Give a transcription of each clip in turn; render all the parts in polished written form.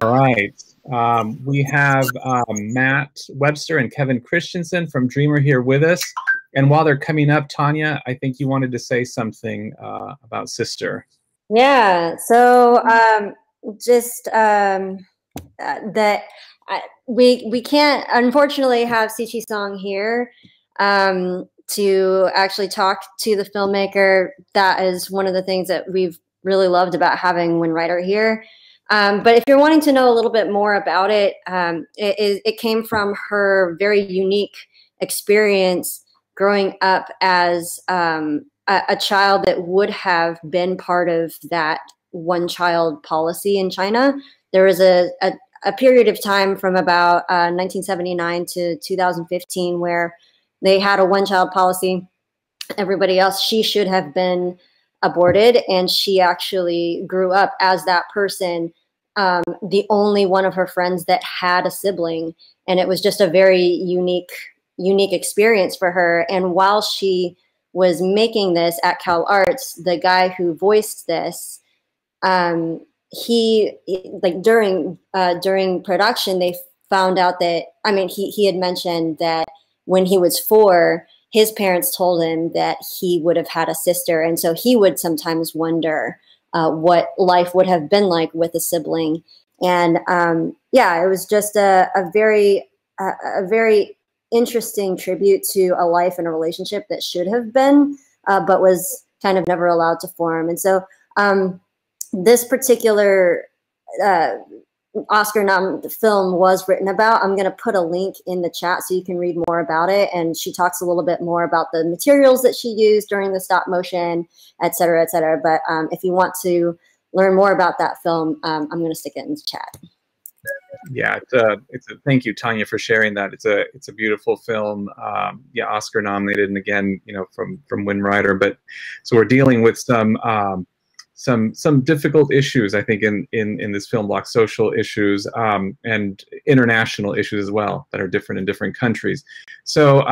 All right. We have Matt Webster and Kevin Christensen from Dreamer here with us. And while they're coming up, Tanya, I think you wanted to say something about Sister. Yeah. So just that we can't unfortunately have Sichi Song here to actually talk to the filmmaker. That is one of the things that we've really loved about having Win Writer here. But if you're wanting to know a little bit more about it, it came from her very unique experience growing up as a child that would have been part of that one-child policy in China. There was a period of time from about 1979 to 2015 where they had a one-child policy. Everybody else, she should have been aborted, and she actually grew up as that person, the only one of her friends that had a sibling, and it was just a very unique experience for her. And while she was making this at Cal Arts, the guy who voiced this, he like during production, they found out that, I mean, he had mentioned that when he was 4, his parents told him that he would have had a sister, and so he would sometimes wonder what life would have been like with a sibling. And yeah, it was just a very interesting tribute to a life and a relationship that should have been, but was kind of never allowed to form. And so this particular Oscar-nominated film was written about. I'm going to put a link in the chat so you can read more about it. And she talks a little bit more about the materials that she used during the stop motion, et cetera, et cetera. But if you want to learn more about that film, I'm going to stick it in the chat. Yeah, thank you, Tanya, for sharing that. It's a beautiful film. Yeah, Oscar nominated, and again, you know, from Win Writer. But so we're dealing with some difficult issues, I think, in this film block, social issues and international issues as well that are different in different countries. So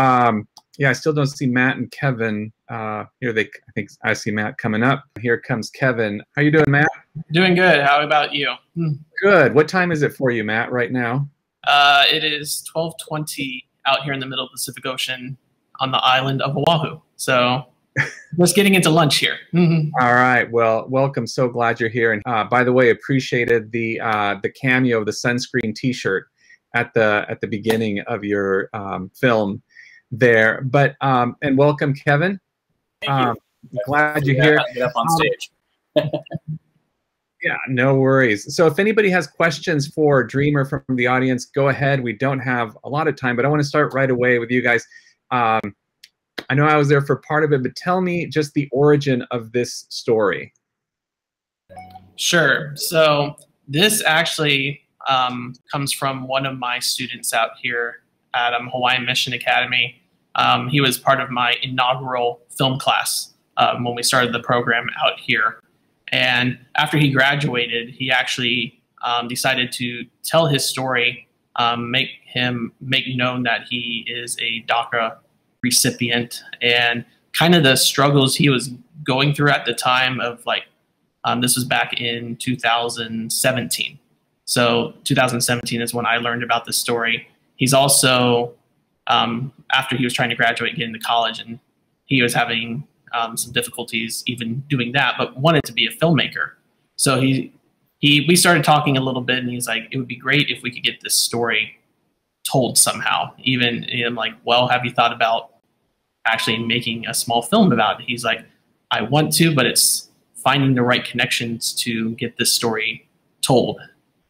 yeah, I still don't see Matt and Kevin here. I think I see Matt coming up. Here comes Kevin. How you doing, Matt? Doing good. How about you? Good. What time is it for you, Matt, right now? It is 12:20 out here in the middle of the Pacific Ocean on the island of Oahu. So just getting into lunch here. All right. Well, welcome. So glad you're here. And by the way, appreciated the cameo of the sunscreen T-shirt at the beginning of your film there. But and welcome, Kevin. Thank you. Glad you're here. Get up on stage. Yeah, no worries. So if anybody has questions for Dreamer from the audience, go ahead. We don't have a lot of time, but I want to start right away with you guys. I know I was there for part of it, but tell me just the origin of this story. Sure. So this actually comes from one of my students out here at Hawaiian Mission Academy. He was part of my inaugural film class when we started the program out here. And after he graduated, he actually decided to tell his story, make known that he is a DACA recipient, and kind of the struggles he was going through at the time of, like, this was back in 2017. So 2017 is when I learned about this story. He's also, after he was trying to graduate and get into college, and he was having some difficulties even doing that, but wanted to be a filmmaker. So we started talking a little bit, and he's like, it would be great if we could get this story told somehow. Even, and I'm like, well, have you thought about actually making a small film about it? He's like, I want to, but it's finding the right connections to get this story told.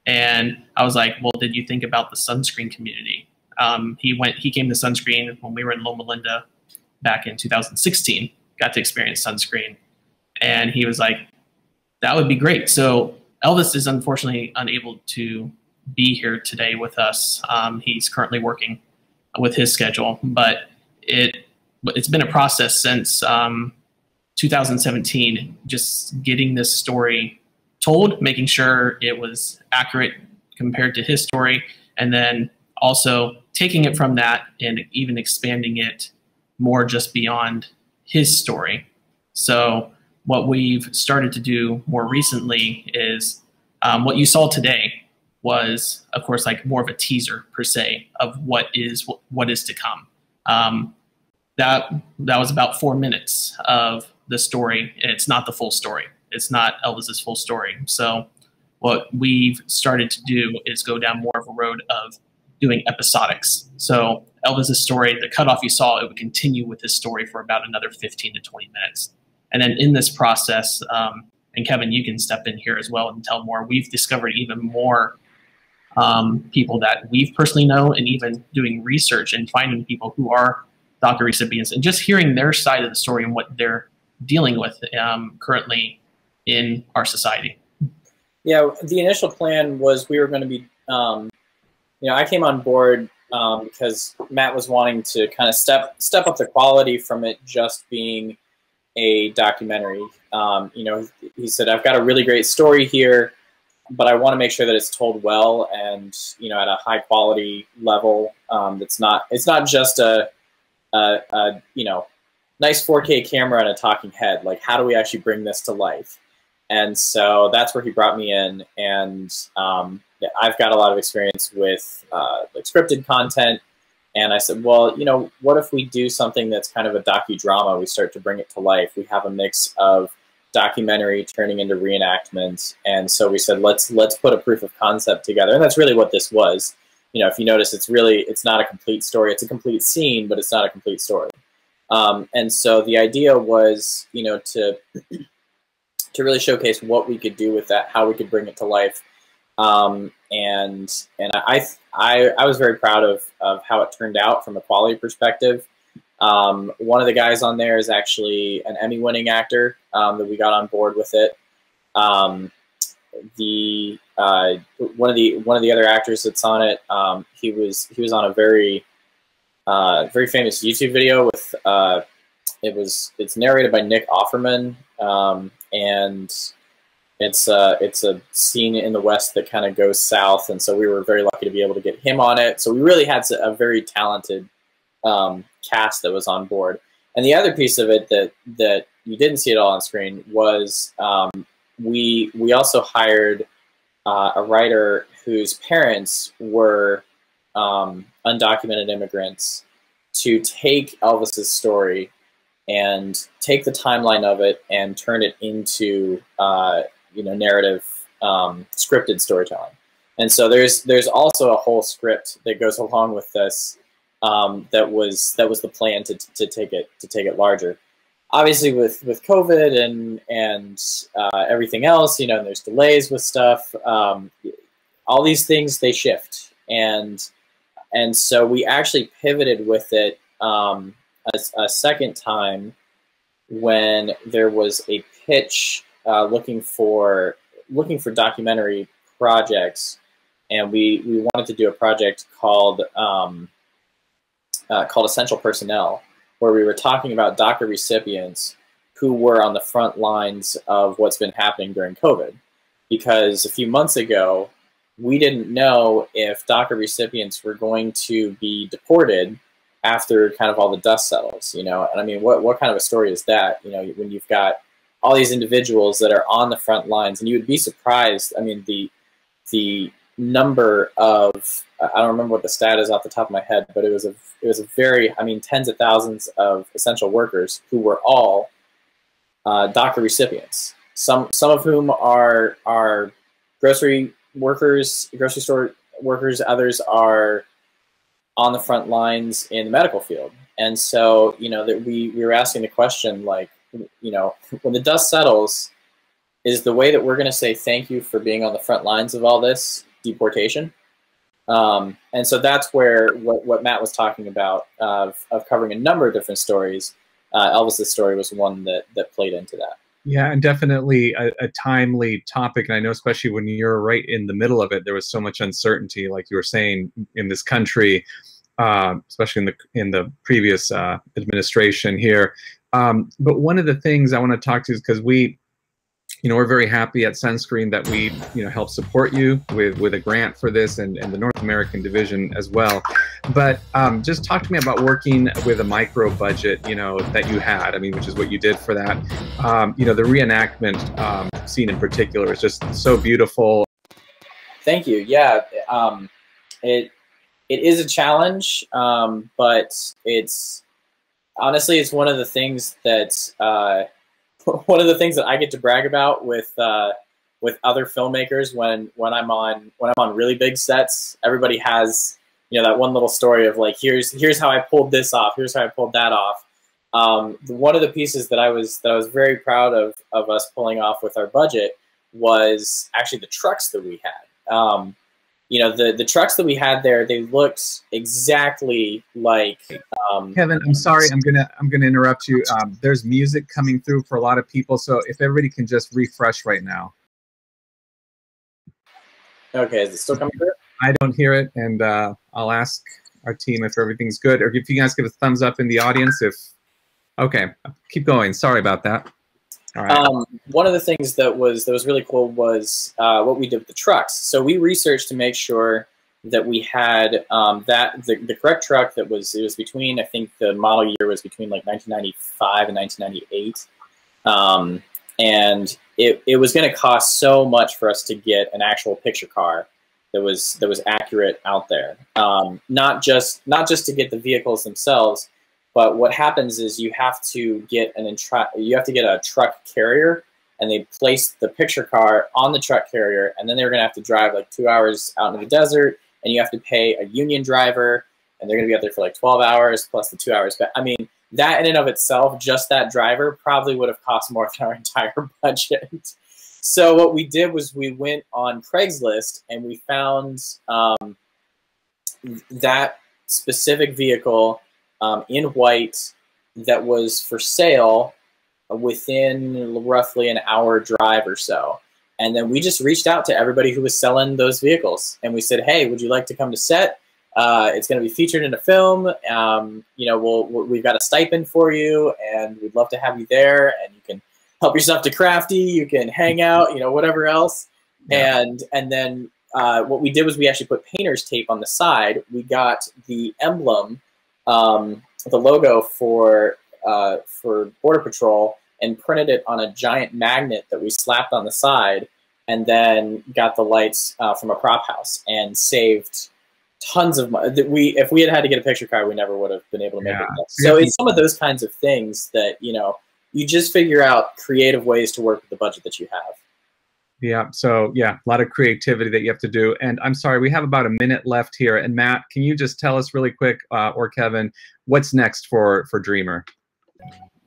And I was like, well, did you think about the sunscreen community? He came to Sunscreen when we were in Loma Linda back in 2016, got to experience Sunscreen. And he was like, that would be great. So Elvis is unfortunately unable to be here today with us. He's currently working with his schedule, but it's been a process since 2017, just getting this story told, making sure it was accurate compared to his story, and then also taking it from that and even expanding it more just beyond his story. So what we've started to do more recently is what you saw today was, of course, like more of a teaser per se of what is to come. That was about 4 minutes of the story, and it's not the full story. It's not Elvis's full story. So what we've started to do is go down more of a road of doing episodics. So Elvis's story, the cutoff you saw, it would continue with his story for about another 15 to 20 minutes. And then in this process, and Kevin, you can step in here as well and tell more, we've discovered even more people that we've personally know, and even doing research and finding people who are DACA recipients and just hearing their side of the story and what they're dealing with currently in our society. Yeah, the initial plan was we were going to be, I came on board because Matt was wanting to kind of step up the quality from it just being a documentary. He said, I've got a really great story here, but I want to make sure that it's told well and, at a high quality level. It's not just a nice 4K camera and a talking head. Like, how do we actually bring this to life? And so that's where he brought me in. And I've got a lot of experience with like scripted content. And I said, well, what if we do something that's kind of a docudrama? We start to bring it to life. We have a mix of documentary turning into reenactment. And so we said, let's put a proof of concept together. And that's really what this was. If you notice, it's not a complete story. It's a complete scene, but it's not a complete story. And so the idea was, to really showcase what we could do with that, how we could bring it to life. And I was very proud of how it turned out from a quality perspective. One of the guys on there is actually an Emmy-winning actor that we got on board with it. One of the other actors that's on it, he was on a very famous YouTube video with it's narrated by Nick Offerman, and it's a scene in the West that kind of goes south, and so we were very lucky to be able to get him on it. So we really had a very talented cast that was on board. And the other piece of it that you didn't see it all on screen was we also hired a writer whose parents were undocumented immigrants to take Elvis's story and take the timeline of it and turn it into narrative scripted storytelling. And so there's also a whole script that goes along with this that was the plan to take it larger. Obviously with COVID and everything else, and there's delays with stuff. All these things, they shift, and so we actually pivoted with it a second time when there was a pitch looking for documentary projects, and we wanted to do a project called Essential Personnel, where we were talking about DACA recipients who were on the front lines of what's been happening during COVID. Because a few months ago, we didn't know if DACA recipients were going to be deported after kind of all the dust settles, And I mean, what kind of a story is that, when you've got all these individuals that are on the front lines, and you would be surprised. I mean, the number of, I don't remember what the stat is off the top of my head, but it was a very, tens of thousands of essential workers who were all DACA recipients. Some of whom are grocery workers, grocery store workers. Others are on the front lines in the medical field. And so, that we were asking the question, like, when the dust settles, is the way that we're going to say thank you for being on the front lines of all this deportation? And so that's where what Matt was talking about of covering a number of different stories. Elvis's story was one that played into that. Yeah, and definitely a timely topic. And I know especially when you're right in the middle of it, there was so much uncertainty, like you were saying, in this country, especially in the previous administration here. But one of the things I want to talk to is because we're very happy at Sunscreen that we, help support you with a grant for this and the North American division as well. But just talk to me about working with a micro budget, that you had, which is what you did for that. The reenactment scene in particular is just so beautiful. Thank you. Yeah, it is a challenge, but it's honestly it's one of the things that one of the things that I get to brag about with other filmmakers when I'm on really big sets. Everybody has, you know, that one little story of like, here's how I pulled this off, here's how I pulled that off. One of the pieces that I was very proud of us pulling off with our budget was actually the trucks that we had. You know, the trucks that we had there, they looked exactly like. Kevin, I'm sorry, I'm gonna interrupt you. There's music coming through for a lot of people, so if everybody can just refresh right now. Okay, is it still coming through? I don't hear it, and I'll ask our team if everything's good, or if you guys give a thumbs up in the audience. If okay, keep going. Sorry about that. All right. One of the things that was really cool was what we did with the trucks. So we researched to make sure that we had the correct truck. It was between, I think the model year was between like 1995 and 1998, and it was going to cost so much for us to get an actual picture car that was accurate out there. Not just to get the vehicles themselves. But what happens is you have to get a truck carrier, and they place the picture car on the truck carrier, and then they're going to have to drive like 2 hours out in the desert, and you have to pay a union driver, and they're going to be out there for like 12 hours plus the 2 hours. But I mean, that in and of itself, just that driver probably would have cost more than our entire budget. So what we did was we went on Craigslist and we found that specific vehicle in white that was for sale within roughly an hour drive or so. And then we just reached out to everybody who was selling those vehicles. And we said, hey, would you like to come to set? It's going to be featured in a film. You know, we've got a stipend for you, and we'd love to have you there. And you can help yourself to Crafty. You can hang out, you know, whatever else. Yeah. And then what we did was we actually put painter's tape on the side. We got the emblem, the logo for Border Patrol, and printed it on a giant magnet that we slapped on the side, and then got the lights from a prop house and saved tons of money. If we had to get a picture car, we never would have been able to make it. So it's some of those kinds of things that, you know, you just figure out creative ways to work with the budget that you have. Yeah, so yeah, a lot of creativity that you have to do. And I'm sorry, we have about a minute left here. And Matt, can you just tell us really quick, or Kevin, what's next for Dreamer?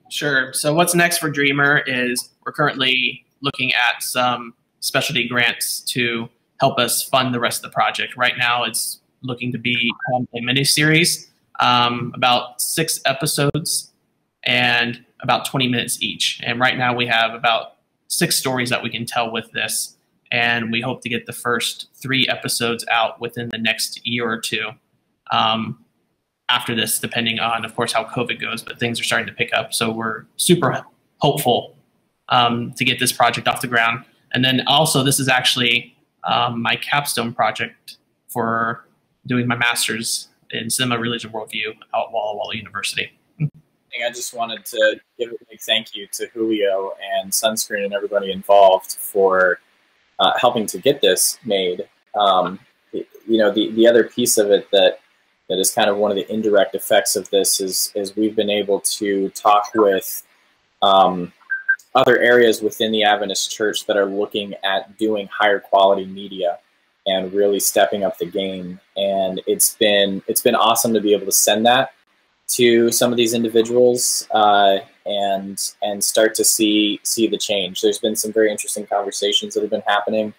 Sure. So what's next for Dreamer is we're currently looking at some specialty grants to help us fund the rest of the project. Right now, it's looking to be a mini-series, about 6 episodes and about 20 minutes each. And right now we have about 6 stories that we can tell with this, and we hope to get the first 3 episodes out within the next year or 2 after this, depending on, of course, how COVID goes, but things are starting to pick up. So we're super hopeful to get this project off the ground. And then also, this is actually my capstone project for doing my master's in cinema, religion, worldview at Walla Walla University. I just wanted to give a big thank you to Julio and Sunscreen and everybody involved for helping to get this made. You know, the other piece of it that is kind of one of the indirect effects of this is we've been able to talk with other areas within the Adventist Church that are looking at doing higher quality media and really stepping up the game. And it's been awesome to be able to send that to some of these individuals and start to see the change. There's been some very interesting conversations that have been happening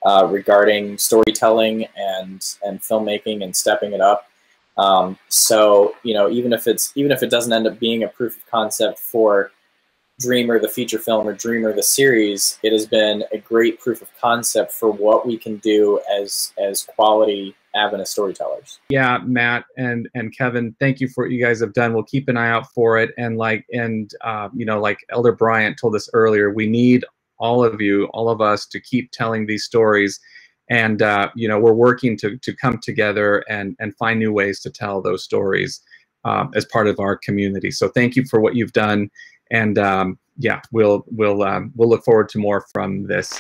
regarding storytelling and filmmaking and stepping it up. So, you know, even if it doesn't end up being a proof of concept for Dreamer the feature film or Dreamer the series, it has been a great proof of concept for what we can do as quality Adventist storytellers. Yeah, Matt and Kevin, thank you for what you guys have done. We'll keep an eye out for it. And you know, like Elder Bryant told us earlier, we need all of you, all of us, to keep telling these stories. And you know, we're working to come together and find new ways to tell those stories as part of our community. So thank you for what you've done. And yeah, we'll look forward to more from this.